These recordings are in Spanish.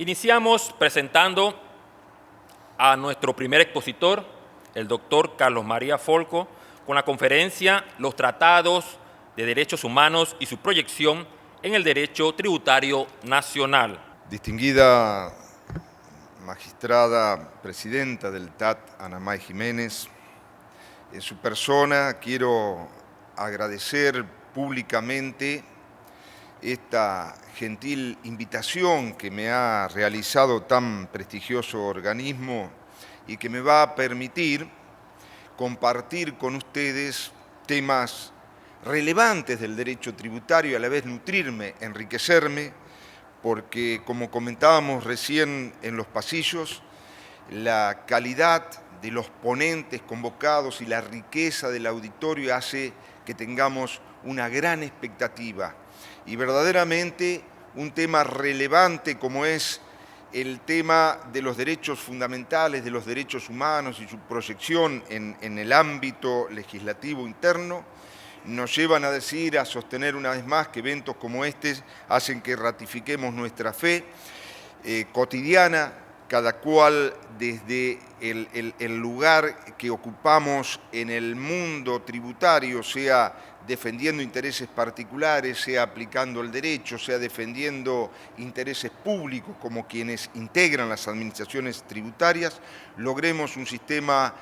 Iniciamos presentando a nuestro primer expositor, el doctor Carlos María Folco, con la conferencia Los Tratados de Derechos Humanos y su proyección en el Derecho Tributario Nacional. Distinguida magistrada presidenta del TAT, Ana May Jiménez, en su persona quiero agradecer públicamente esta gentil invitación que me ha realizado tan prestigioso organismo y que me va a permitir compartir con ustedes temas relevantes del derecho tributario y a la vez nutrirme, enriquecerme, porque como comentábamos recién en los pasillos, la calidad de los ponentes convocados y la riqueza del auditorio hace que tengamos una gran expectativa y verdaderamente un tema relevante como es el tema de los derechos fundamentales, de los derechos humanos y su proyección en el ámbito legislativo interno, nos llevan a decir, a sostener una vez más que eventos como este hacen que ratifiquemos nuestra fe cotidiana, cada cual desde el lugar que ocupamos en el mundo tributario, sea defendiendo intereses particulares, sea aplicando el derecho, sea defendiendo intereses públicos como quienes integran las administraciones tributarias, logremos un sistema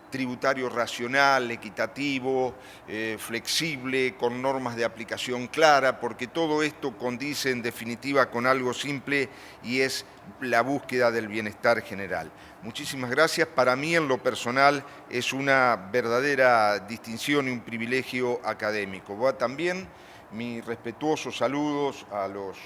tributario racional, equitativo, flexible, con normas de aplicación clara, porque todo esto condice en definitiva con algo simple y es la búsqueda del bienestar general. Muchísimas gracias. Para mí en lo personal es una verdadera distinción y un privilegio académico. Va también mis respetuosos saludos a los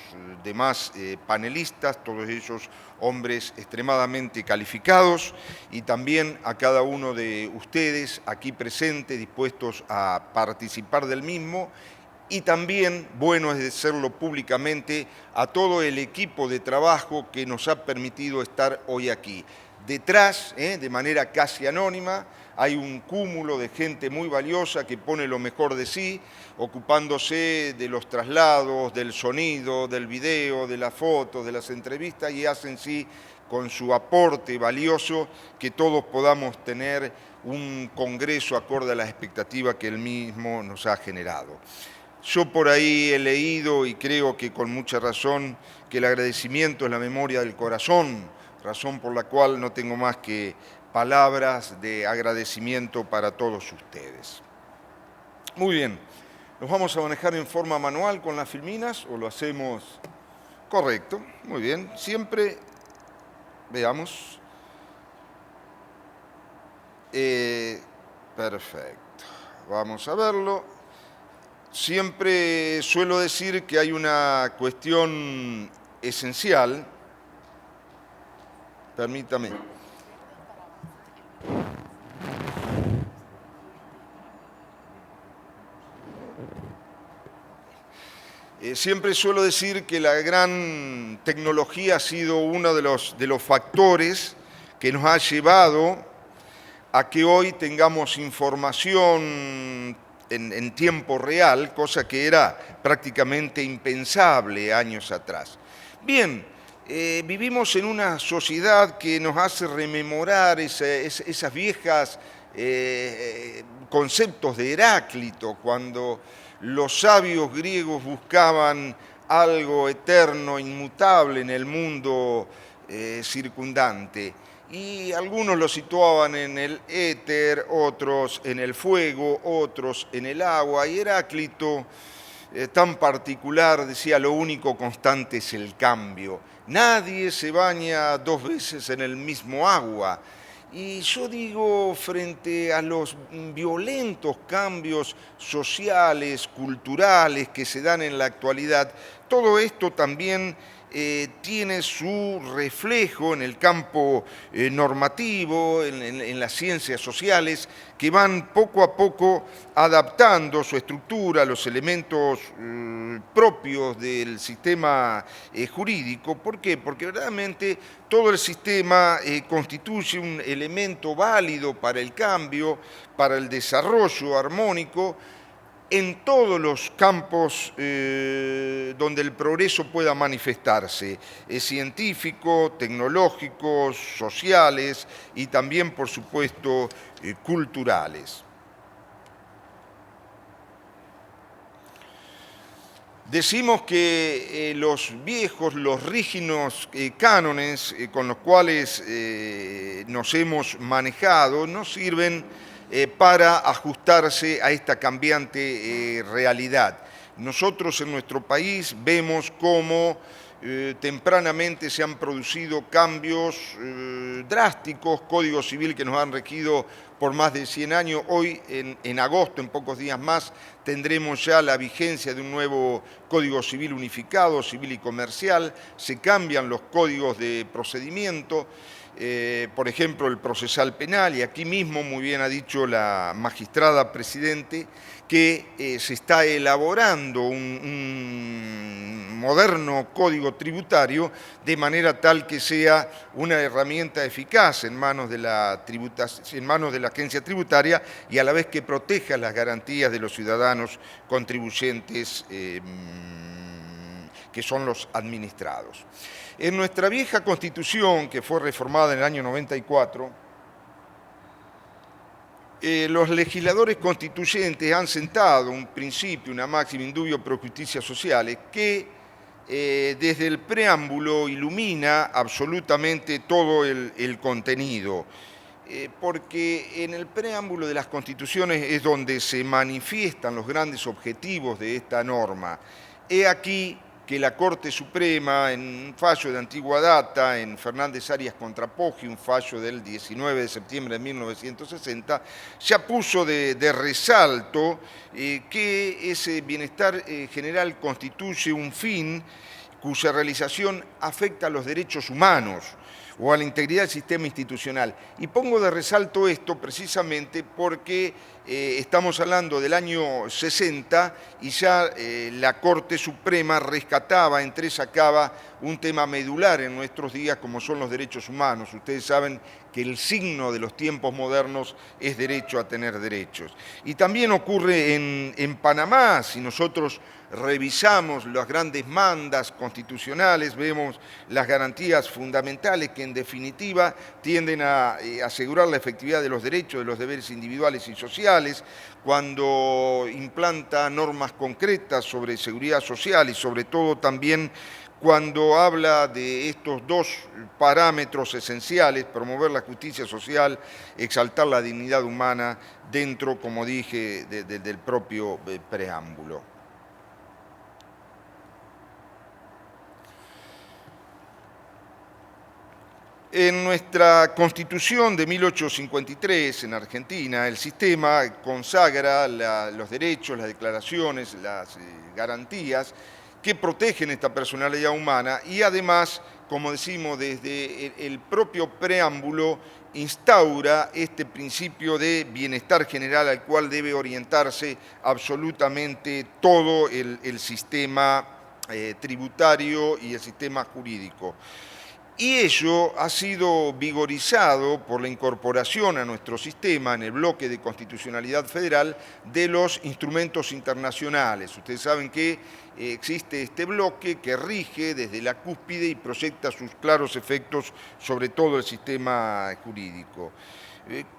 demás panelistas, todos ellos hombres extremadamente calificados, y también a cada uno de ustedes aquí presentes, dispuestos a participar del mismo, y también, bueno es decirlo públicamente, a todo el equipo de trabajo que nos ha permitido estar hoy aquí. Detrás, de manera casi anónima, hay un cúmulo de gente muy valiosa que pone lo mejor de sí, ocupándose de los traslados, del sonido, del video, de las fotos, de las entrevistas, y hacen sí con su aporte valioso que todos podamos tener un congreso acorde a las expectativas que él mismo nos ha generado. Yo por ahí he leído, y creo que con mucha razón, que el agradecimiento es la memoria del corazón, razón por la cual no tengo más que palabras de agradecimiento para todos ustedes. Muy bien, ¿nos vamos a manejar en forma manual con las filminas o lo hacemos correcto? Muy bien, siempre, veamos. Perfecto, vamos a verlo. Siempre suelo decir que hay una cuestión esencial. Permítame. Siempre suelo decir que la gran tecnología ha sido uno de los factores que nos ha llevado a que hoy tengamos información en tiempo real, cosa que era prácticamente impensable años atrás. Bien, vivimos en una sociedad que nos hace rememorar esas viejas conceptos de Heráclito, cuando los sabios griegos buscaban algo eterno, inmutable en el mundo circundante. Y algunos lo situaban en el éter, otros en el fuego, otros en el agua. Y Heráclito, tan particular, decía, lo único constante es el cambio. Nadie se baña dos veces en el mismo agua. Y yo digo, frente a los violentos cambios sociales, culturales que se dan en la actualidad, todo esto también tiene su reflejo en el campo normativo, en las ciencias sociales, que van poco a poco adaptando su estructura a los elementos propios del sistema jurídico. ¿Por qué? Porque verdaderamente todo el sistema constituye un elemento válido para el cambio, para el desarrollo armónico, en todos los campos donde el progreso pueda manifestarse, científico, tecnológicos, sociales y también, por supuesto, culturales. Decimos que los viejos, los rígidos cánones con los cuales nos hemos manejado no sirven para ajustarse a esta cambiante realidad. Nosotros en nuestro país vemos cómo tempranamente se han producido cambios drásticos, código civil que nos han regido por más de 100 años. Hoy, en agosto, en pocos días más, tendremos ya la vigencia de un nuevo Código Civil unificado, civil y comercial. Se cambian los códigos de procedimiento, por ejemplo, el procesal penal, y aquí mismo muy bien ha dicho la magistrada presidente que se está elaborando un moderno código tributario de manera tal que sea una herramienta eficaz en manos de la agencia tributaria y a la vez que proteja las garantías de los ciudadanos contribuyentes que son los administrados. En nuestra vieja Constitución, que fue reformada en el año 94, los legisladores constituyentes han sentado un principio, una máxima indubio pro justicia sociale, que desde el preámbulo ilumina absolutamente todo el contenido, porque en el preámbulo de las constituciones es donde se manifiestan los grandes objetivos de esta norma. He aquí que la Corte Suprema, en un fallo de antigua data, en Fernández Arias contra Poggi, un fallo del 19 de septiembre de 1960, ya puso de resalto que ese bienestar general constituye un fin cuya realización afecta a los derechos humanos o a la integridad del sistema institucional. Y pongo de resalto esto precisamente porque estamos hablando del año 60 y ya la Corte Suprema rescataba, entresacaba un tema medular en nuestros días como son los derechos humanos. Ustedes saben que el signo de los tiempos modernos es derecho a tener derechos. Y también ocurre en Panamá. Si nosotros revisamos las grandes mandas constitucionales, vemos las garantías fundamentales que en definitiva tienden a asegurar la efectividad de los derechos, de los deberes individuales y sociales, cuando implanta normas concretas sobre seguridad social y sobre todo también cuando habla de estos dos parámetros esenciales, promover la justicia social, exaltar la dignidad humana dentro, como dije, del propio preámbulo. En nuestra Constitución de 1853, en Argentina, el sistema consagra los derechos, las declaraciones, las garantías que protegen esta personalidad humana y además, como decimos, desde el propio preámbulo instaura este principio de bienestar general al cual debe orientarse absolutamente todo el sistema tributario y el sistema jurídico. Y ello ha sido vigorizado por la incorporación a nuestro sistema, en el bloque de constitucionalidad federal, de los instrumentos internacionales. Ustedes saben que existe este bloque que rige desde la cúspide y proyecta sus claros efectos sobre todo el sistema jurídico.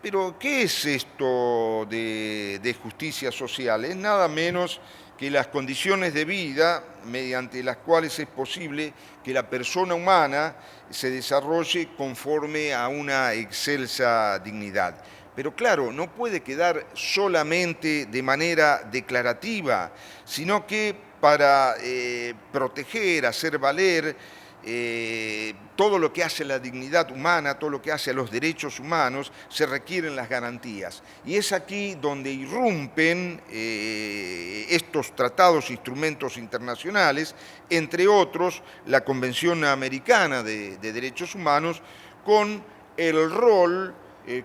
Pero, ¿qué es esto de justicia social? Es nada menos que las condiciones de vida mediante las cuales es posible que la persona humana se desarrolle conforme a una excelsa dignidad. Pero claro, no puede quedar solamente de manera declarativa, sino que para proteger, hacer valer todo lo que hace a la dignidad humana, todo lo que hace a los derechos humanos, se requieren las garantías. Y es aquí donde irrumpen estos tratados, instrumentos internacionales, entre otros la Convención Americana de Derechos Humanos, con el rol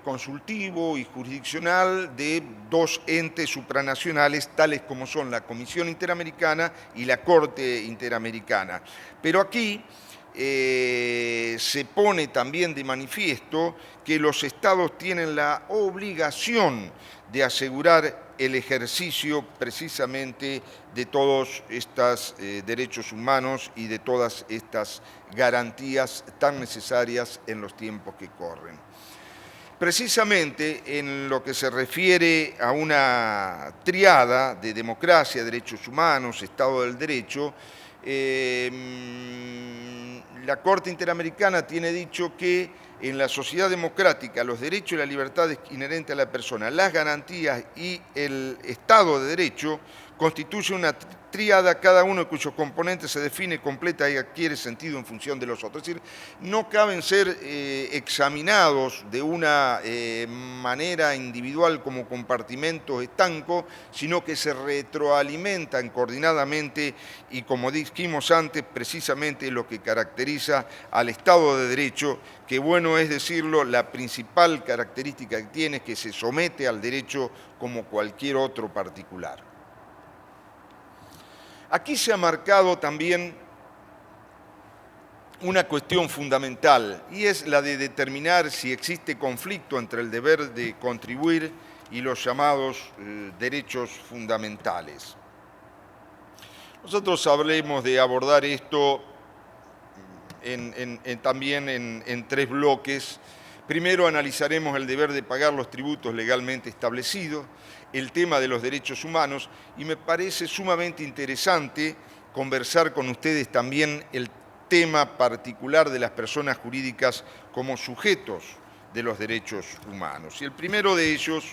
consultivo y jurisdiccional de dos entes supranacionales, tales como son la Comisión Interamericana y la Corte Interamericana. Pero aquí se pone también de manifiesto que los estados tienen la obligación de asegurar el ejercicio precisamente de todos estos derechos humanos y de todas estas garantías tan necesarias en los tiempos que corren. Precisamente en lo que se refiere a una triada de democracia, derechos humanos, Estado del Derecho, la Corte Interamericana tiene dicho que en la sociedad democrática los derechos y las libertades inherentes a la persona, las garantías y el Estado de Derecho constituyen una tríada, cada uno de cuyos componentes se define, completa y adquiere sentido en función de los otros. Es decir, no caben ser examinados de una manera individual como compartimentos estancos, sino que se retroalimentan coordinadamente y, como dijimos antes, precisamente lo que caracteriza al Estado de Derecho, que bueno es decirlo, la principal característica que tiene es que se somete al derecho como cualquier otro particular. Aquí se ha marcado también una cuestión fundamental, y es la de determinar si existe conflicto entre el deber de contribuir y los llamados derechos fundamentales. Nosotros hablemos de abordar esto también en tres bloques. Primero analizaremos el deber de pagar los tributos legalmente establecidos, el tema de los derechos humanos, y me parece sumamente interesante conversar con ustedes también el tema particular de las personas jurídicas como sujetos de los derechos humanos. Y el primero de ellos,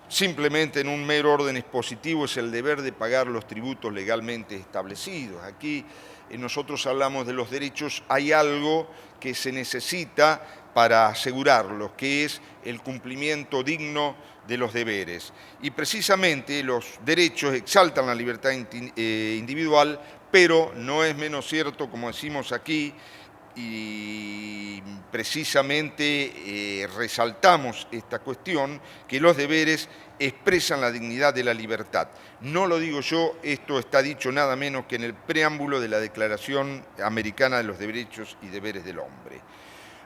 simplemente en un mero orden expositivo, es el deber de pagar los tributos legalmente establecidos. Aquí nosotros hablamos de los derechos, hay algo que se necesita para asegurarlos, que es el cumplimiento digno de los deberes. Y precisamente los derechos exaltan la libertad individual, pero no es menos cierto, como decimos aquí, y precisamente resaltamos esta cuestión, que los deberes expresan la dignidad de la libertad. No lo digo yo, esto está dicho nada menos que en el preámbulo de la Declaración Americana de los Derechos y Deberes del Hombre.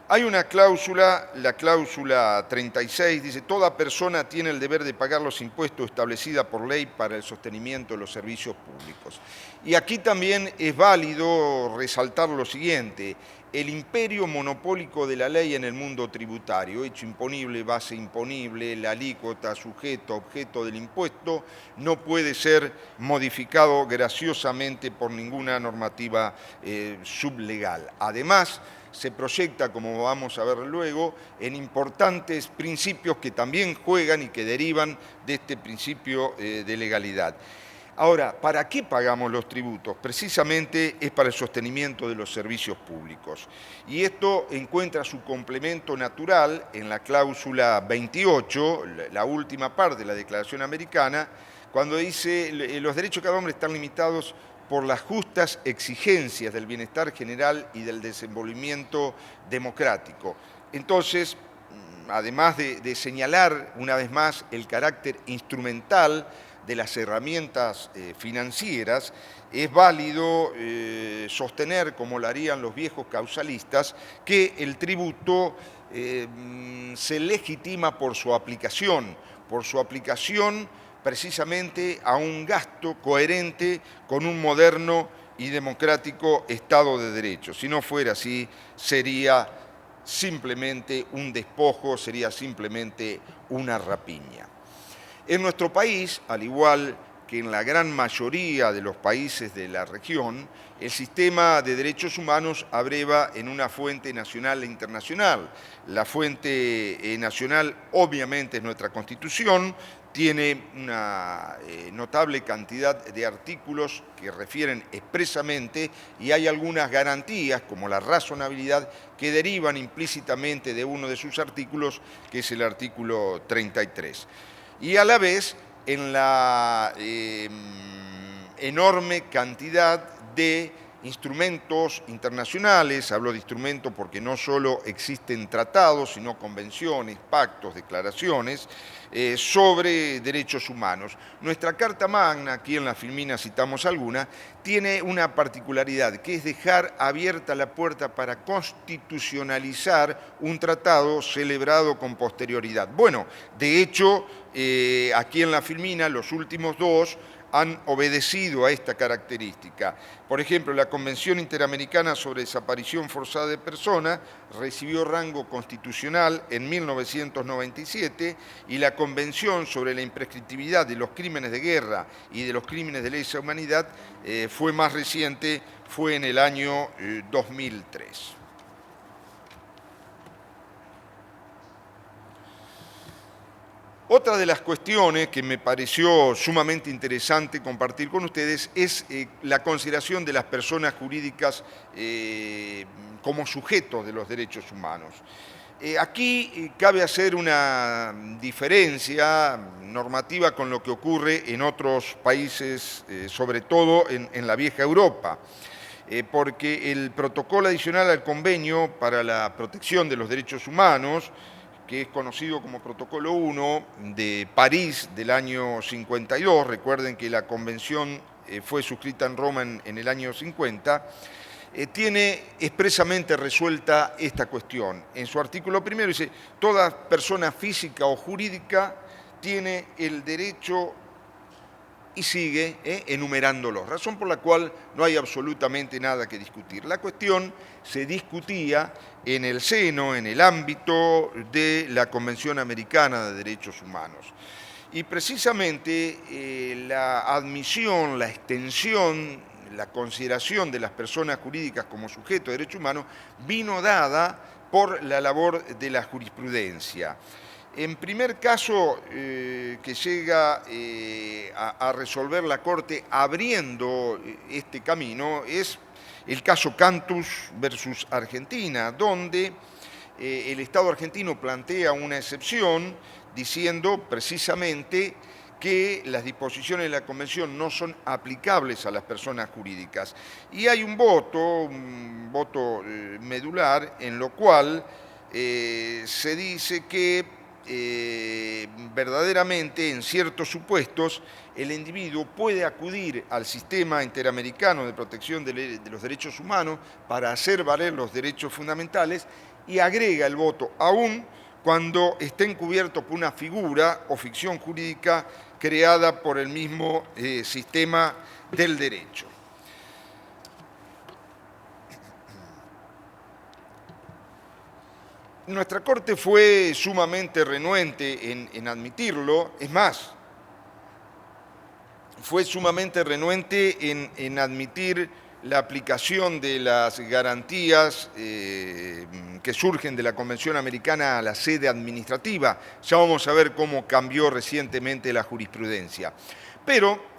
Hay una cláusula, la cláusula 36, dice: toda persona tiene el deber de pagar los impuestos establecida por ley para el sostenimiento de los servicios públicos. Y aquí también es válido resaltar lo siguiente: el imperio monopólico de la ley en el mundo tributario, hecho imponible, base imponible, la alícuota, sujeto, objeto del impuesto, no puede ser modificado graciosamente por ninguna normativa sublegal. Además, se proyecta, como vamos a ver luego, en importantes principios que también juegan y que derivan de este principio de legalidad. Ahora, ¿para qué pagamos los tributos? Precisamente es para el sostenimiento de los servicios públicos. Y esto encuentra su complemento natural en la cláusula 28, la última parte de la Declaración Americana, cuando dice: los derechos de cada hombre están limitados por las justas exigencias del bienestar general y del desenvolvimiento democrático. Entonces, además de señalar una vez más el carácter instrumental de las herramientas financieras, es válido sostener, como lo harían los viejos causalistas, que el tributo se legitima por su aplicación precisamente a un gasto coherente con un moderno y democrático Estado de Derecho. Si no fuera así, sería simplemente un despojo, sería simplemente una rapiña. En nuestro país, al igual que en la gran mayoría de los países de la región, el sistema de derechos humanos abreva en una fuente nacional e internacional. La fuente nacional, obviamente, es nuestra Constitución. Tiene una notable cantidad de artículos que refieren expresamente, y hay algunas garantías, como la razonabilidad, que derivan implícitamente de uno de sus artículos, que es el artículo 33. Y a la vez, en la enorme cantidad de instrumentos internacionales, hablo de instrumentos porque no solo existen tratados, sino convenciones, pactos, declaraciones, sobre derechos humanos. Nuestra Carta Magna, aquí en la Filmina citamos alguna, tiene una particularidad, que es dejar abierta la puerta para constitucionalizar un tratado celebrado con posterioridad. Bueno, de hecho, aquí en la Filmina, los últimos dos han obedecido a esta característica. Por ejemplo, la Convención Interamericana sobre Desaparición Forzada de Personas recibió rango constitucional en 1997 y la Convención sobre la Imprescriptibilidad de los Crímenes de Guerra y de los Crímenes de lesa humanidad fue más reciente, fue en el año 2003. Otra de las cuestiones que me pareció sumamente interesante compartir con ustedes es la consideración de las personas jurídicas como sujetos de los derechos humanos. Aquí cabe hacer una diferencia normativa con lo que ocurre en otros países, sobre todo en la vieja Europa, porque el protocolo adicional al convenio para la protección de los derechos humanos, que es conocido como Protocolo 1 de París del año 52, recuerden que la convención fue suscrita en Roma en el año 50, tiene expresamente resuelta esta cuestión. En su artículo primero dice, toda persona física o jurídica tiene el derecho, y sigue enumerándolos, razón por la cual no hay absolutamente nada que discutir. La cuestión se discutía en el seno, en el ámbito de la Convención Americana de Derechos Humanos. Y precisamente la admisión, la extensión, la consideración de las personas jurídicas como sujetos de derechos humanos vino dada por la labor de la jurisprudencia. En primer caso que llega a resolver la Corte abriendo este camino es el caso Cantus versus Argentina, donde el Estado argentino plantea una excepción diciendo precisamente que las disposiciones de la Convención no son aplicables a las personas jurídicas. Y hay un voto medular, en lo cual se dice que verdaderamente en ciertos supuestos el individuo puede acudir al sistema interamericano de protección de los derechos humanos para hacer valer los derechos fundamentales y agrega el voto aún cuando estén cubiertos por una figura o ficción jurídica creada por el mismo sistema del derecho. Nuestra Corte fue sumamente renuente en admitirlo, es más, fue sumamente renuente en admitir la aplicación de las garantías que surgen de la Convención Americana a la sede administrativa. Ya vamos a ver cómo cambió recientemente la jurisprudencia. Pero,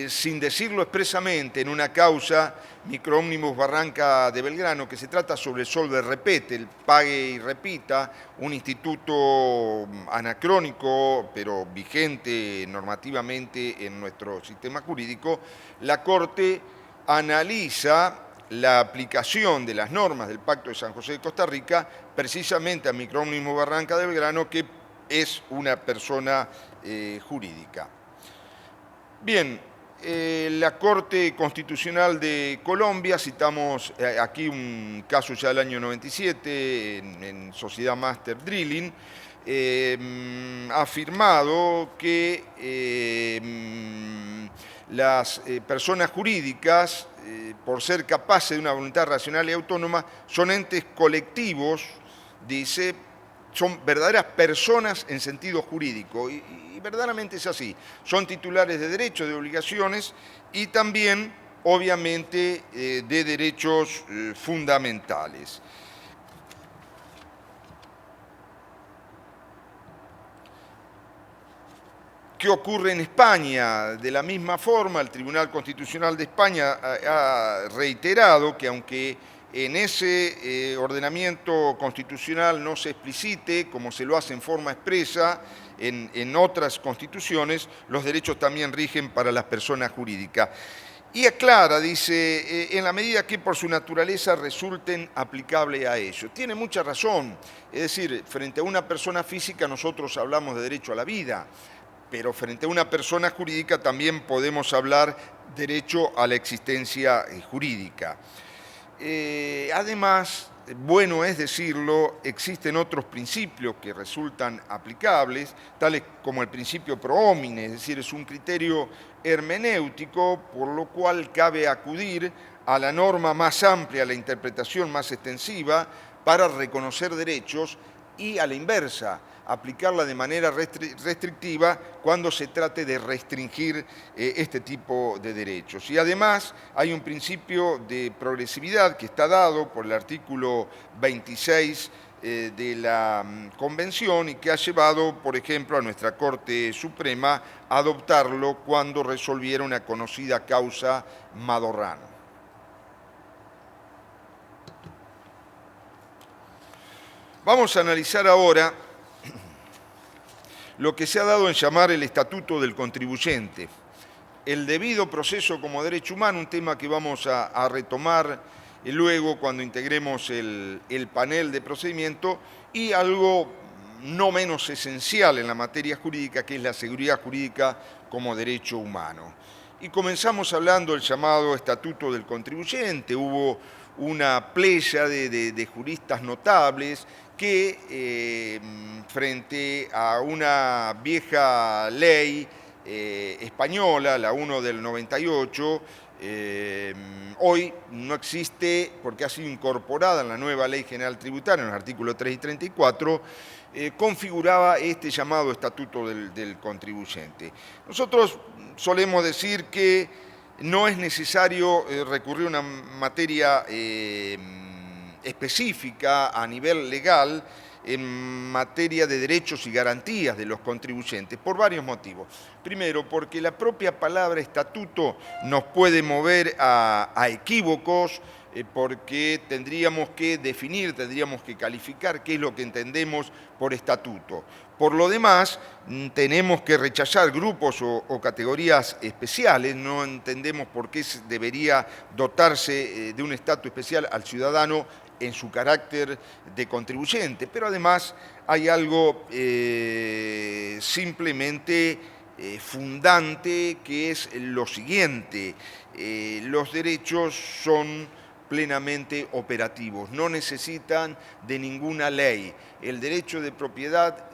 sin decirlo expresamente, en una causa Microómnibus Barranca de Belgrano, que se trata sobre el solve repete, el pague y repita, un instituto anacrónico, pero vigente normativamente en nuestro sistema jurídico, la Corte analiza la aplicación de las normas del Pacto de San José de Costa Rica precisamente a Microómnibus Barranca de Belgrano, que es una persona jurídica. Bien, la Corte Constitucional de Colombia, citamos aquí un caso ya del año 97 en Sociedad Master Drilling, ha afirmado que las personas jurídicas, por ser capaces de una voluntad racional y autónoma, son entes colectivos, dice, son verdaderas personas en sentido jurídico, y verdaderamente es así. Son titulares de derechos, de obligaciones y también, obviamente, de derechos fundamentales. ¿Qué ocurre en España? De la misma forma, el Tribunal Constitucional de España ha reiterado que aunque en ese ordenamiento constitucional no se explicite, como se lo hace en forma expresa en otras constituciones, los derechos también rigen para las personas jurídicas. Y aclara, dice, en la medida que por su naturaleza resulten aplicables a ellos. Tiene mucha razón, es decir, frente a una persona física nosotros hablamos de derecho a la vida, pero frente a una persona jurídica también podemos hablar derecho a la existencia jurídica. Además, bueno es decirlo, existen otros principios que resultan aplicables, tales como el principio pro homine, es decir, es un criterio hermenéutico, por lo cual cabe acudir a la norma más amplia, a la interpretación más extensiva, para reconocer derechos y a la inversa, aplicarla de manera restrictiva cuando se trate de restringir este tipo de derechos. Y además hay un principio de progresividad que está dado por el artículo 26 de la Convención y que ha llevado, por ejemplo, a nuestra Corte Suprema a adoptarlo cuando resolviera una conocida causa Madorrán. Vamos a analizar ahora lo que se ha dado en llamar el Estatuto del Contribuyente, el debido proceso como derecho humano, un tema que vamos a retomar luego cuando integremos el panel de procedimiento, y algo no menos esencial en la materia jurídica, que es la seguridad jurídica como derecho humano. Y comenzamos hablando del llamado Estatuto del Contribuyente. Hubo una playa de juristas notables que frente a una vieja ley española, la 1 del 98, hoy no existe porque ha sido incorporada en la nueva Ley General Tributaria, en los artículos 3 y 34, configuraba este llamado Estatuto del Contribuyente. Nosotros solemos decir que no es necesario recurrir a una materia específica a nivel legal en materia de derechos y garantías de los contribuyentes, por varios motivos. Primero, porque la propia palabra estatuto nos puede mover a equívocos, porque tendríamos que definir, tendríamos que calificar qué es lo que entendemos por estatuto. Por lo demás, tenemos que rechazar grupos o categorías especiales, no entendemos por qué debería dotarse de un estatus especial al ciudadano en su carácter de contribuyente, pero además hay algo simplemente fundante, que es lo siguiente: los derechos son plenamente operativos, no necesitan de ninguna ley. El derecho de propiedad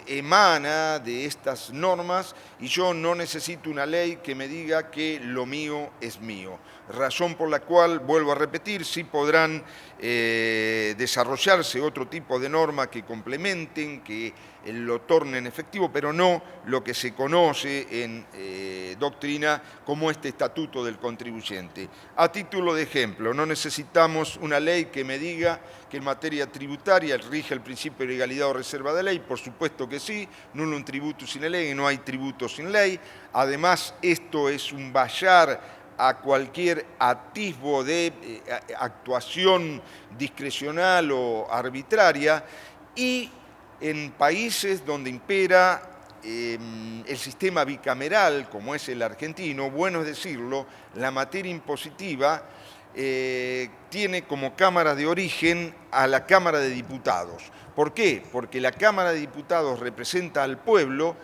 emana de estas normas y yo no necesito una ley que me diga que lo mío es mío. Razón por la cual, vuelvo a repetir, sí podrán desarrollarse otro tipo de normas que complementen, que lo tornen efectivo, pero no lo que se conoce en doctrina como este Estatuto del Contribuyente. A título de ejemplo, no necesitamos una ley que me diga que en materia tributaria rige el principio de legalidad o reserva de ley, por supuesto que sí, nullum tributus sine lege, no hay tributo sin ley. Además, esto es un vallar a cualquier atisbo de actuación discrecional o arbitraria, y en países donde impera el sistema bicameral, como es el argentino, bueno es decirlo, la materia impositiva tiene como cámara de origen a la Cámara de Diputados. ¿Por qué? Porque la Cámara de Diputados representa al pueblo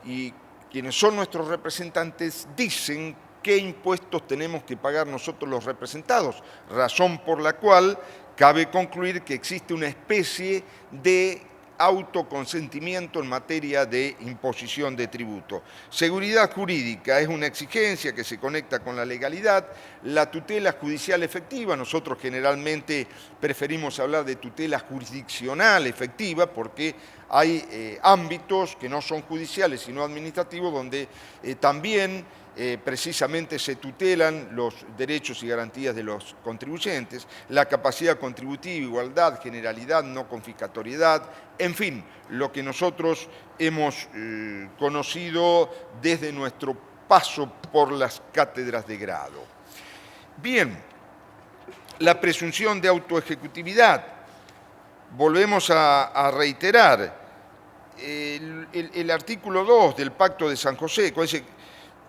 y quienes son nuestros representantes dicen qué impuestos tenemos que pagar nosotros los representados, razón por la cual cabe concluir que existe una especie de autoconsentimiento en materia de imposición de tributo. Seguridad jurídica es una exigencia que se conecta con la legalidad. La tutela judicial efectiva, nosotros generalmente preferimos hablar de tutela jurisdiccional efectiva porque hay ámbitos que no son judiciales sino administrativos donde también precisamente se tutelan los derechos y garantías de los contribuyentes, la capacidad contributiva, igualdad, generalidad, no confiscatoriedad, en fin, lo que nosotros hemos conocido desde nuestro paso por las cátedras de grado. Bien, la presunción de autoejecutividad, volvemos a reiterar, el artículo 2 del Pacto de San José, dice: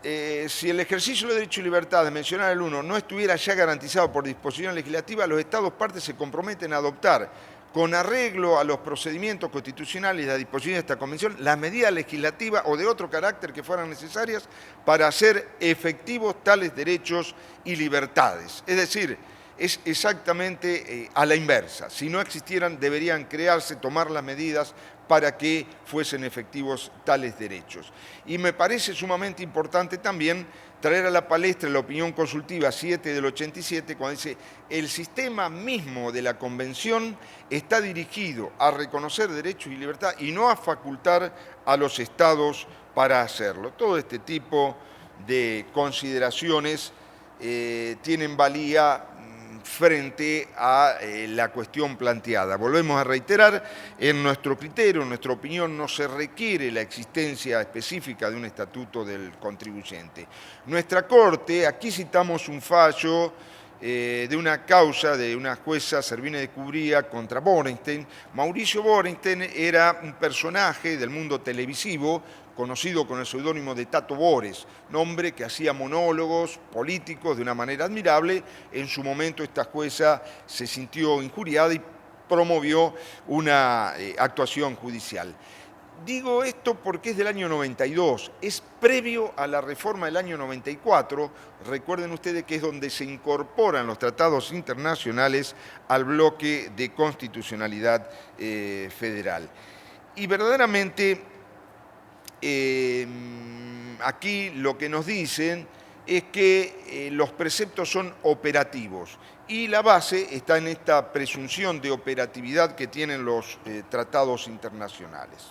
si el ejercicio de derechos y libertades, mencionar el 1, no estuviera ya garantizado por disposición legislativa, los Estados partes se comprometen a adoptar, con arreglo a los procedimientos constitucionales y a disposición de esta Convención, las medidas legislativas o de otro carácter que fueran necesarias para hacer efectivos tales derechos y libertades. Es decir, es exactamente a la inversa. Si no existieran, deberían crearse, tomar las medidas para que fuesen efectivos tales derechos. Y me parece sumamente importante también traer a la palestra la opinión consultiva 7 del 87, cuando dice: el sistema mismo de la Convención está dirigido a reconocer derechos y libertades y no a facultar a los Estados para hacerlo. Todo este tipo de consideraciones tienen valía frente a la cuestión planteada. Volvemos a reiterar, en nuestro criterio, en nuestra opinión, no se requiere la existencia específica de un estatuto del contribuyente. Nuestra Corte, aquí citamos un fallo de una causa de una jueza, Servine de Cubría, contra Borenstein. Mauricio Borenstein era un personaje del mundo televisivo, conocido con el seudónimo de Tato Bores, nombre que hacía monólogos políticos de una manera admirable. En su momento esta jueza se sintió injuriada y promovió una actuación judicial. Digo esto porque es del año 92, es previo a la reforma del año 94, recuerden ustedes que es donde se incorporan los tratados internacionales al bloque de constitucionalidad federal. Y verdaderamente aquí lo que nos dicen es que los preceptos son operativos y la base está en esta presunción de operatividad que tienen los tratados internacionales.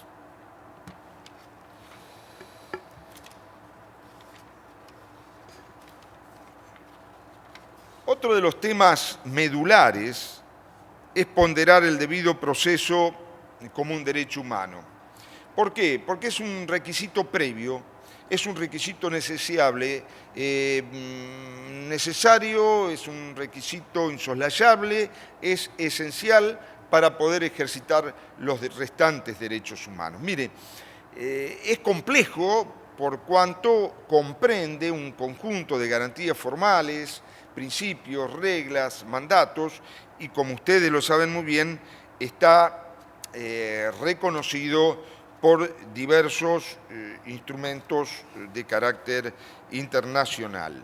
Otro de los temas medulares es ponderar el debido proceso como un derecho humano. ¿Por qué? Porque es un requisito previo, es un requisito necesario, es un requisito insoslayable, es esencial para poder ejercitar los restantes derechos humanos. Mire, es complejo por cuanto comprende un conjunto de garantías formales, principios, reglas, mandatos, y como ustedes lo saben muy bien, está reconocido por diversos instrumentos de carácter internacional.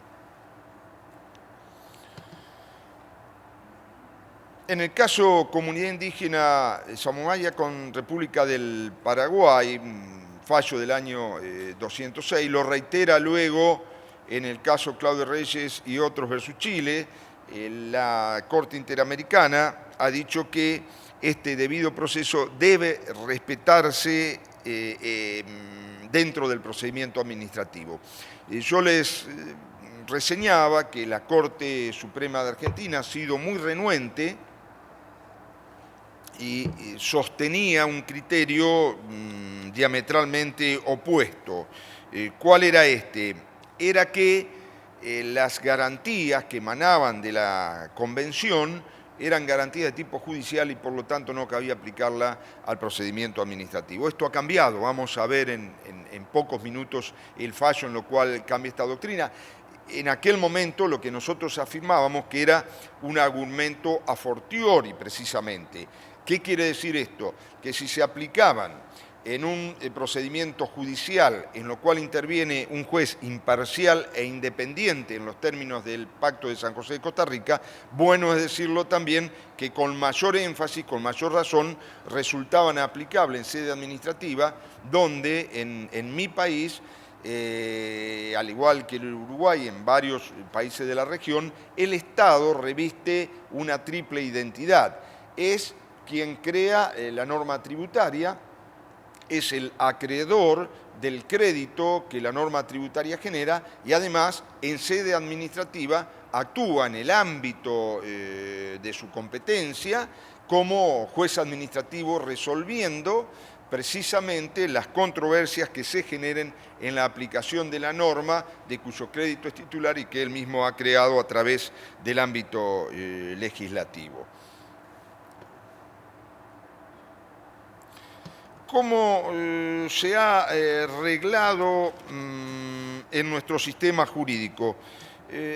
En el caso Comunidad Indígena Samoaya con República del Paraguay, un fallo del año 206, lo reitera luego en el caso Claudio Reyes y otros versus Chile. La Corte Interamericana ha dicho que este debido proceso debe respetarse dentro del procedimiento administrativo. Yo les reseñaba que la Corte Suprema de Argentina ha sido muy renuente y sostenía un criterio diametralmente opuesto. ¿Cuál era este? Era que las garantías que emanaban de la Convención eran garantías de tipo judicial y por lo tanto no cabía aplicarla al procedimiento administrativo. Esto ha cambiado, vamos a ver en pocos minutos el fallo en lo cual cambia esta doctrina. En aquel momento lo que nosotros afirmábamos que era un argumento a fortiori precisamente. ¿Qué quiere decir esto? Que si se aplicaban en un procedimiento judicial en lo cual interviene un juez imparcial e independiente en los términos del Pacto de San José de Costa Rica, bueno es decirlo también que con mayor énfasis, con mayor razón, resultaban aplicables en sede administrativa, donde en mi país, al igual que el Uruguay, en varios países de la región, el Estado reviste una triple identidad. Es quien crea la norma tributaria, es el acreedor del crédito que la norma tributaria genera y además en sede administrativa actúa en el ámbito de su competencia como juez administrativo resolviendo precisamente las controversias que se generen en la aplicación de la norma de cuyo crédito es titular y que él mismo ha creado a través del ámbito legislativo. cómo se ha reglado en nuestro sistema jurídico.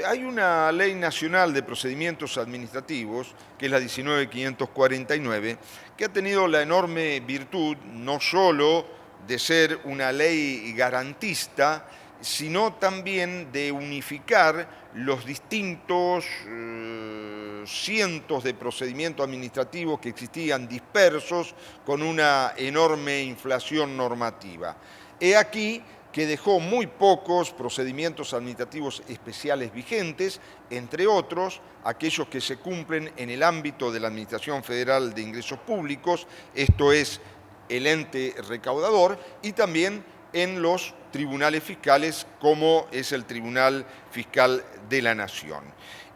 Hay una ley nacional de procedimientos administrativos, que es la 19.549, que ha tenido la enorme virtud no solo de ser una ley garantista, sino también de unificar los distintos cientos de procedimientos administrativos que existían dispersos con una enorme inflación normativa. He aquí que dejó muy pocos procedimientos administrativos especiales vigentes, entre otros aquellos que se cumplen en el ámbito de la Administración Federal de Ingresos Públicos, esto es el ente recaudador, y también en los tribunales fiscales, como es el Tribunal Fiscal de la Nación.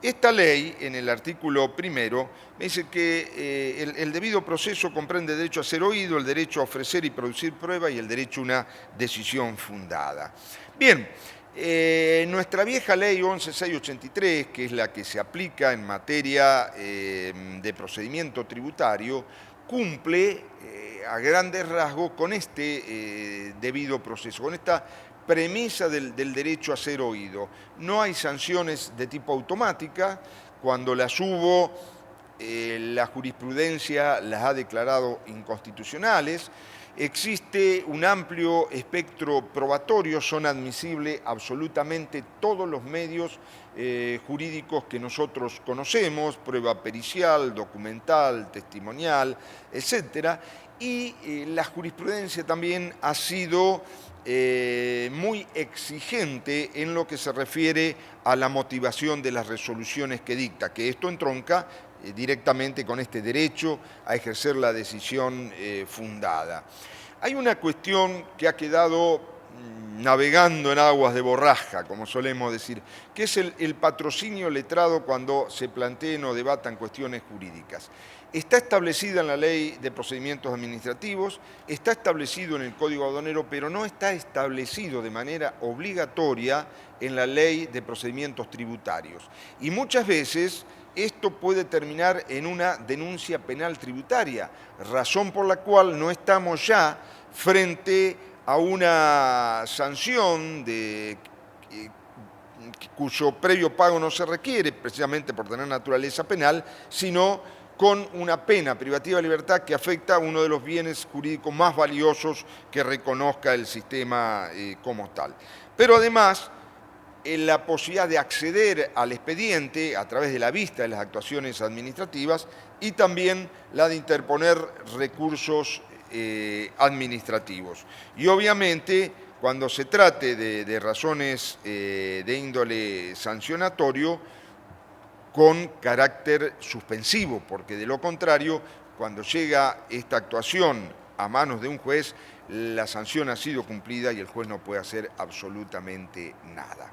Esta ley, en el artículo primero, me dice que el debido proceso comprende el derecho a ser oído, el derecho a ofrecer y producir prueba y el derecho a una decisión fundada. Bien, nuestra vieja ley 11.683, que es la que se aplica en materia de procedimiento tributario, cumple a grandes rasgos con este debido proceso, con esta premisa del derecho a ser oído. No hay sanciones de tipo automática. Cuando las hubo, la jurisprudencia las ha declarado inconstitucionales. Existe un amplio espectro probatorio, son admisibles absolutamente todos los medios jurídicos que nosotros conocemos, prueba pericial, documental, testimonial, etc. Y la jurisprudencia también ha sido muy exigente en lo que se refiere a la motivación de las resoluciones que dicta, que esto entronca directamente con este derecho a ejercer la decisión fundada. Hay una cuestión que ha quedado navegando en aguas de borraja, como solemos decir, que es el patrocinio letrado cuando se planteen o debatan cuestiones jurídicas. Está establecida en la Ley de Procedimientos Administrativos, está establecido en el Código Aduanero, pero no está establecido de manera obligatoria en la Ley de Procedimientos Tributarios. Y muchas veces esto puede terminar en una denuncia penal tributaria, razón por la cual no estamos ya frente a una sanción cuyo previo pago no se requiere, precisamente por tener naturaleza penal, sino con una pena privativa de libertad que afecta a uno de los bienes jurídicos más valiosos que reconozca el sistema como tal. Pero además, la posibilidad de acceder al expediente a través de la vista de las actuaciones administrativas y también la de interponer recursos administrativos. Y obviamente, cuando se trate de razones de índole sancionatorio, con carácter suspensivo, porque de lo contrario, cuando llega esta actuación a manos de un juez, la sanción ha sido cumplida y el juez no puede hacer absolutamente nada.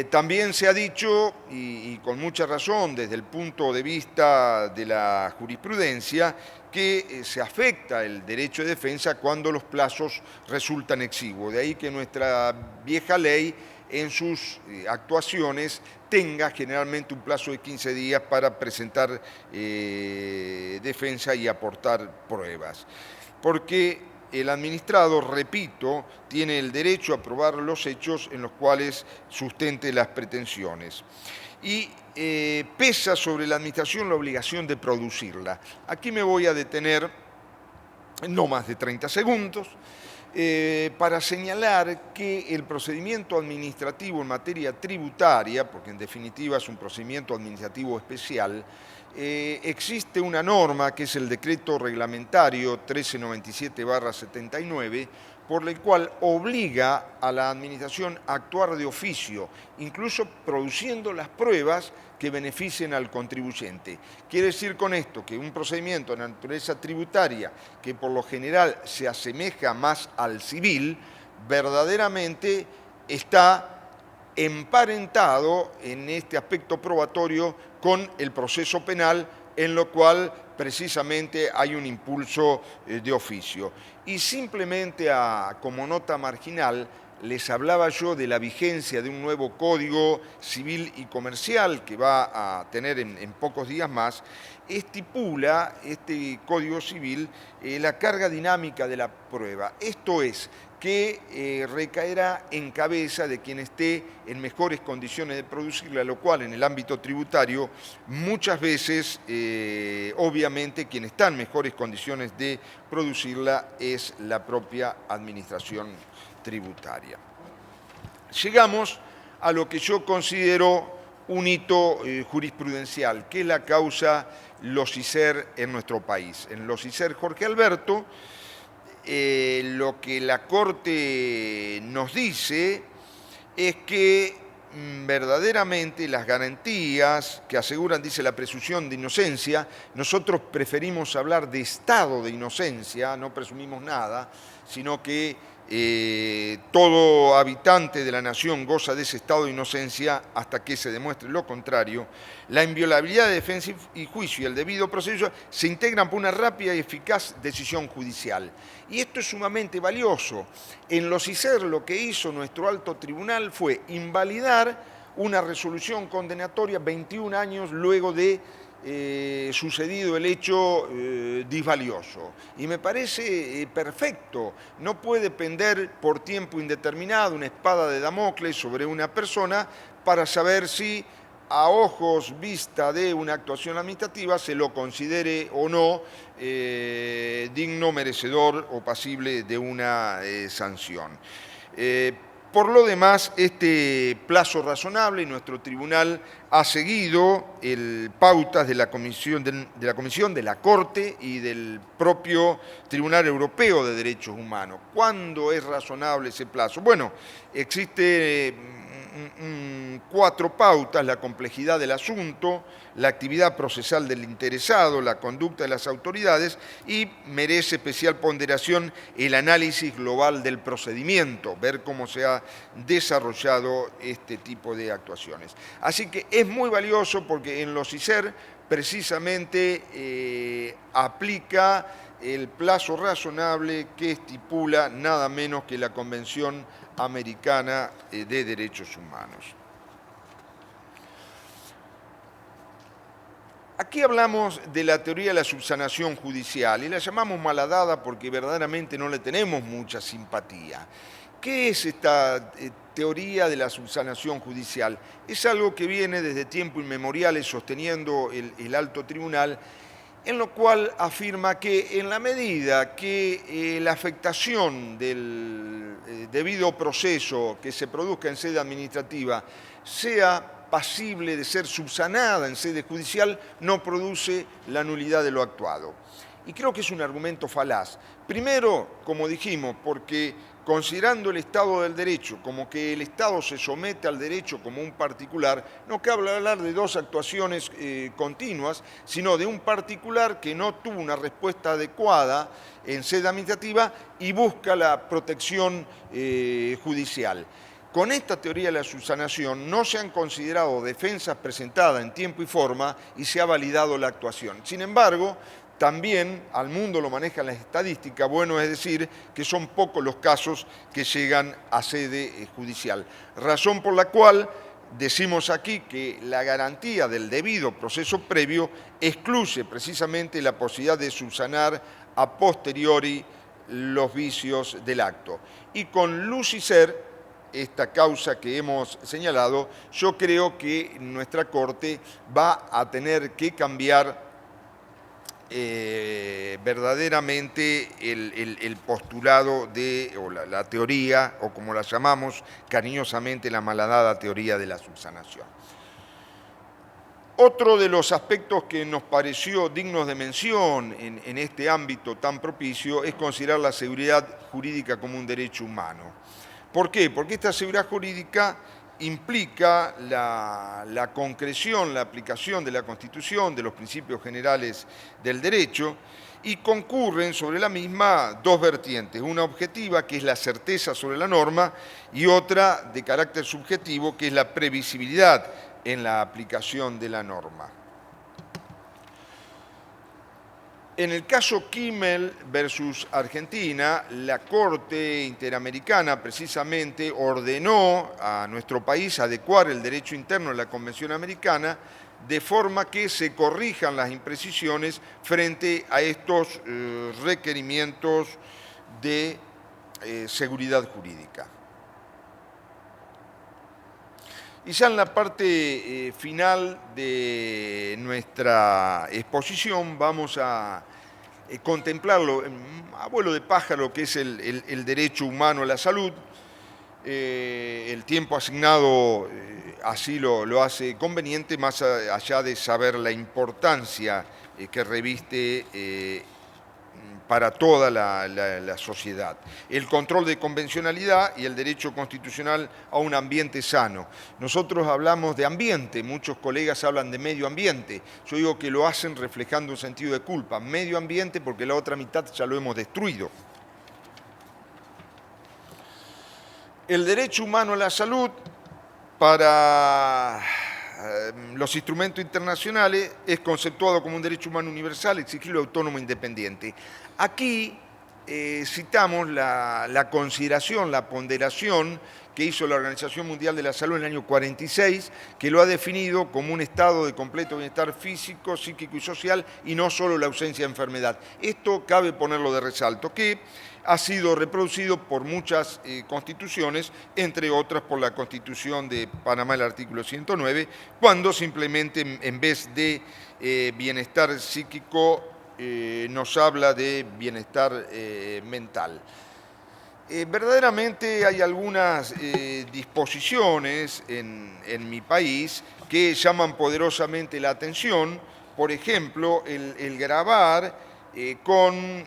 También se ha dicho, y con mucha razón, desde el punto de vista de la jurisprudencia, que se afecta el derecho de defensa cuando los plazos resultan exiguos. De ahí que nuestra vieja ley, en sus actuaciones, tenga generalmente un plazo de 15 días para presentar defensa y aportar pruebas. Porque el administrado, repito, tiene el derecho a probar los hechos en los cuales sustente las pretensiones. Y pesa sobre la administración la obligación de producirla. Aquí me voy a detener no más de 30 segundos. Para señalar que el procedimiento administrativo en materia tributaria, porque en definitiva es un procedimiento administrativo especial, existe una norma que es el decreto reglamentario 1397/79, por el cual obliga a la administración a actuar de oficio, incluso produciendo las pruebas que beneficien al contribuyente. Quiere decir con esto que un procedimiento de naturaleza tributaria, que por lo general se asemeja más al civil, verdaderamente está emparentado en este aspecto probatorio con el proceso penal, en lo cual precisamente hay un impulso de oficio. Y simplemente como nota marginal, les hablaba yo de la vigencia de un nuevo Código Civil y Comercial que va a tener en pocos días más. Estipula este Código Civil la carga dinámica de la prueba. Esto es, que recaerá en cabeza de quien esté en mejores condiciones de producirla, lo cual en el ámbito tributario muchas veces, obviamente, quien está en mejores condiciones de producirla es la propia administración tributaria. Llegamos a lo que yo considero un hito jurisprudencial, que es la causa Los-Iser en nuestro país. En Los-Iser Jorge Alberto, lo que la Corte nos dice es que verdaderamente las garantías que aseguran, dice, la presunción de inocencia, nosotros preferimos hablar de estado de inocencia, no presumimos nada, sino que todo habitante de la nación goza de ese estado de inocencia hasta que se demuestre lo contrario. La inviolabilidad de defensa y juicio y el debido proceso se integran por una rápida y eficaz decisión judicial. Y esto es sumamente valioso. En Los-Iser lo que hizo nuestro alto tribunal fue invalidar una resolución condenatoria 21 años luego de sucedido el hecho disvalioso. Y me parece perfecto. No puede pender por tiempo indeterminado una espada de Damocles sobre una persona para saber si a ojos vista de una actuación administrativa se lo considere o no digno, merecedor o pasible de una sanción. Por lo demás, este plazo razonable, y nuestro tribunal ha seguido pautas de la Comisión de la Corte y del propio Tribunal Europeo de Derechos Humanos. ¿Cuándo es razonable ese plazo? Bueno, existe 4 pautas: la complejidad del asunto, la actividad procesal del interesado, la conducta de las autoridades, y merece especial ponderación el análisis global del procedimiento, ver cómo se ha desarrollado este tipo de actuaciones. Así que es muy valioso porque en Los-Iser precisamente aplica el plazo razonable que estipula nada menos que la Convención Americana de Derechos Humanos. Aquí hablamos de la teoría de la subsanación judicial y la llamamos malhadada porque verdaderamente no le tenemos mucha simpatía. ¿Qué es esta teoría de la subsanación judicial? Es algo que viene desde tiempos inmemoriales sosteniendo el alto tribunal, en lo cual afirma que en la medida que la afectación del debido proceso que se produzca en sede administrativa sea pasible de ser subsanada en sede judicial, no produce la nulidad de lo actuado. Y creo que es un argumento falaz. Primero, como dijimos, porque considerando el Estado del Derecho como que el Estado se somete al derecho como un particular, no cabe hablar de 2 actuaciones continuas, sino de un particular que no tuvo una respuesta adecuada en sede administrativa y busca la protección judicial. Con esta teoría de la subsanación no se han considerado defensas presentadas en tiempo y forma y se ha validado la actuación. Sin embargo, también al mundo lo manejan las estadísticas, bueno, es decir, que son pocos los casos que llegan a sede judicial. Razón por la cual decimos aquí que la garantía del debido proceso previo excluye precisamente la posibilidad de subsanar a posteriori los vicios del acto. Y con Los-Iser, esta causa que hemos señalado, yo creo que nuestra Corte va a tener que cambiar verdaderamente el postulado o la teoría, o como la llamamos cariñosamente, la malhadada teoría de la subsanación. Otro de los aspectos que nos pareció dignos de mención en este ámbito tan propicio es considerar la seguridad jurídica como un derecho humano. ¿Por qué? Porque esta seguridad jurídica implica la concreción, la aplicación de la Constitución, de los principios generales del derecho, y concurren sobre la misma 2 vertientes, una objetiva, que es la certeza sobre la norma, y otra de carácter subjetivo, que es la previsibilidad en la aplicación de la norma. En el caso Kimmel versus Argentina, la Corte Interamericana precisamente ordenó a nuestro país adecuar el derecho interno a la Convención Americana de forma que se corrijan las imprecisiones frente a estos requerimientos de seguridad jurídica. Y ya en la parte final de nuestra exposición vamos a contemplarlo a vuelo de pájaro, que es el derecho humano a la salud. El tiempo asignado así lo hace conveniente, más allá de saber la importancia que reviste para toda la sociedad. El control de convencionalidad y el derecho constitucional a un ambiente sano. Nosotros hablamos de ambiente, muchos colegas hablan de medio ambiente. Yo digo que lo hacen reflejando un sentido de culpa. Medio ambiente porque la otra mitad ya lo hemos destruido. El derecho humano a la salud para los instrumentos internacionales es conceptuado como un derecho humano universal, exigible, autónomo e independiente. Aquí citamos la consideración, la ponderación que hizo la Organización Mundial de la Salud en el año 46, que lo ha definido como un estado de completo bienestar físico, psíquico y social, y no solo la ausencia de enfermedad. Esto cabe ponerlo de resalto, que ha sido reproducido por muchas constituciones, entre otras por la Constitución de Panamá, el artículo 109, cuando simplemente en vez de bienestar psíquico nos habla de bienestar mental. Verdaderamente hay algunas disposiciones en mi país que llaman poderosamente la atención. Por ejemplo, el gravar con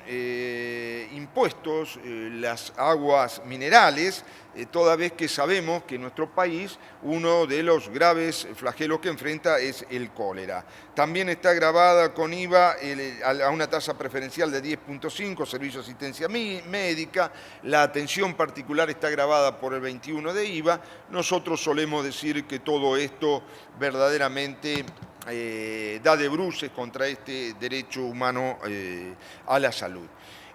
impuestos las aguas minerales, toda vez que sabemos que en nuestro país uno de los graves flagelos que enfrenta es el cólera. También está gravada con IVA a una tasa preferencial de 10.5, servicio de asistencia médica, la atención particular está gravada por el 21 de IVA. Nosotros solemos decir que todo esto verdaderamente da de bruces contra este derecho humano a la salud.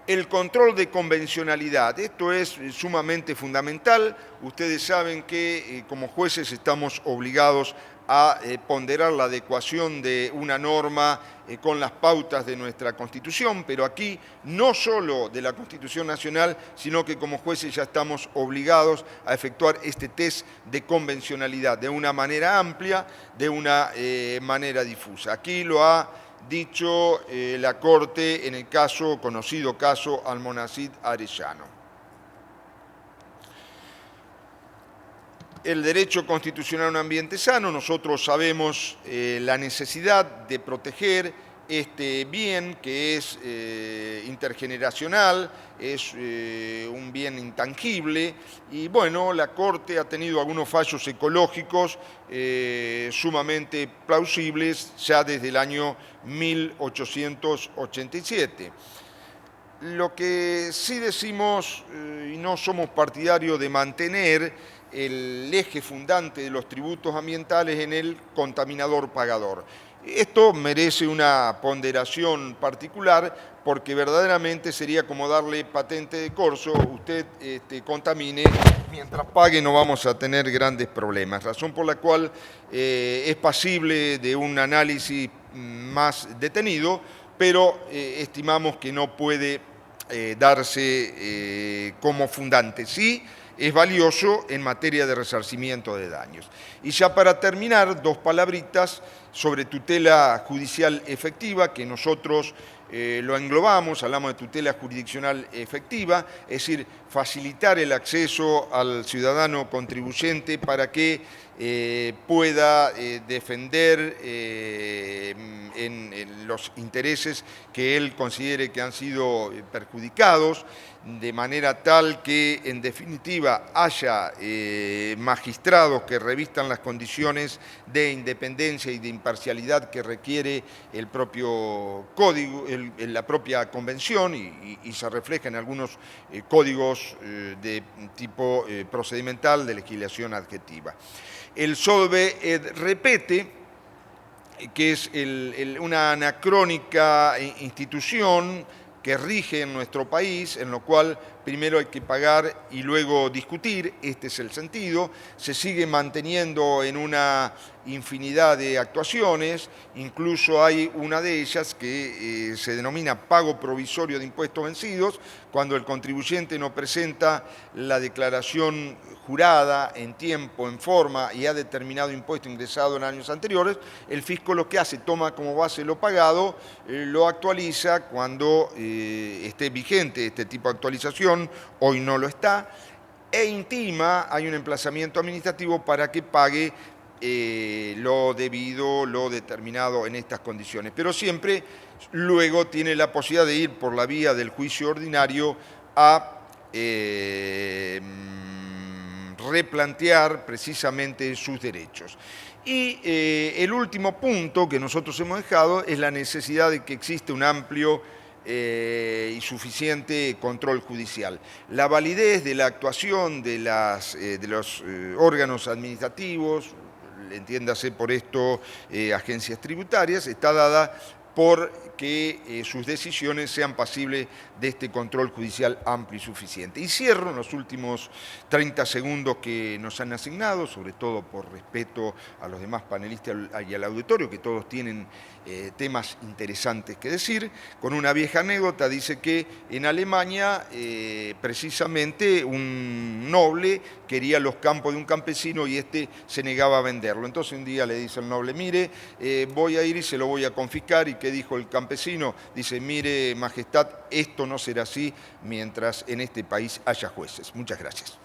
El control de convencionalidad, esto es sumamente fundamental. Ustedes saben que como jueces estamos obligados a ponderar la adecuación de una norma con las pautas de nuestra Constitución, pero aquí no solo de la Constitución Nacional, sino que como jueces ya estamos obligados a efectuar este test de convencionalidad de una manera amplia, de una manera difusa. Aquí lo ha dicho la Corte en el conocido caso Almonacid Arellano. El derecho constitucional a un ambiente sano, nosotros sabemos la necesidad de proteger este bien que es intergeneracional, es un bien intangible y bueno, la Corte ha tenido algunos fallos ecológicos sumamente plausibles ya desde el año 1887. Lo que sí decimos y no somos partidarios de mantener el eje fundante de los tributos ambientales en el contaminador-pagador. Esto merece una ponderación particular porque verdaderamente sería como darle patente de corso, usted contamine, mientras pague no vamos a tener grandes problemas, razón por la cual es pasible de un análisis más detenido, pero estimamos que no puede darse como fundante. Sí, es valioso en materia de resarcimiento de daños. Y ya para terminar, dos palabritas sobre tutela judicial efectiva, que nosotros lo englobamos, hablamos de tutela jurisdiccional efectiva, es decir, facilitar el acceso al ciudadano contribuyente para que pueda defender en los intereses que él considere que han sido perjudicados, de manera tal que, en definitiva, haya magistrados que revistan las condiciones de independencia y de imparcialidad que requiere el propio código, la propia convención y se refleja en algunos códigos de tipo procedimental de legislación adjetiva. El solve et repete que es una anacrónica institución que rige en nuestro país, en lo cual primero hay que pagar y luego discutir. Este es el sentido. Se sigue manteniendo en una infinidad de actuaciones, incluso hay una de ellas que se denomina pago provisorio de impuestos vencidos, cuando el contribuyente no presenta la declaración jurada en tiempo, en forma y ha determinado impuesto ingresado en años anteriores, el fisco lo que hace, toma como base lo pagado, lo actualiza cuando esté vigente este tipo de actualización, hoy no lo está, e intima, hay un emplazamiento administrativo para que pague lo debido, lo determinado en estas condiciones. Pero siempre luego tiene la posibilidad de ir por la vía del juicio ordinario a replantear precisamente sus derechos. Y el último punto que nosotros hemos dejado es la necesidad de que existe un amplio y suficiente control judicial. La validez de la actuación de los órganos administrativos, entiéndase por esto agencias tributarias, está dada por que sus decisiones sean pasibles de este control judicial amplio y suficiente. Y cierro en los últimos 30 segundos que nos han asignado, sobre todo por respeto a los demás panelistas y al auditorio, que todos tienen temas interesantes que decir, con una vieja anécdota. Dice que en Alemania precisamente un noble quería los campos de un campesino y este se negaba a venderlo. Entonces un día le dice el noble, mire, voy a ir y se lo voy a confiscar. ¿Y qué dijo el campesino? Dice, mire, majestad, esto no será así mientras en este país haya jueces. Muchas gracias.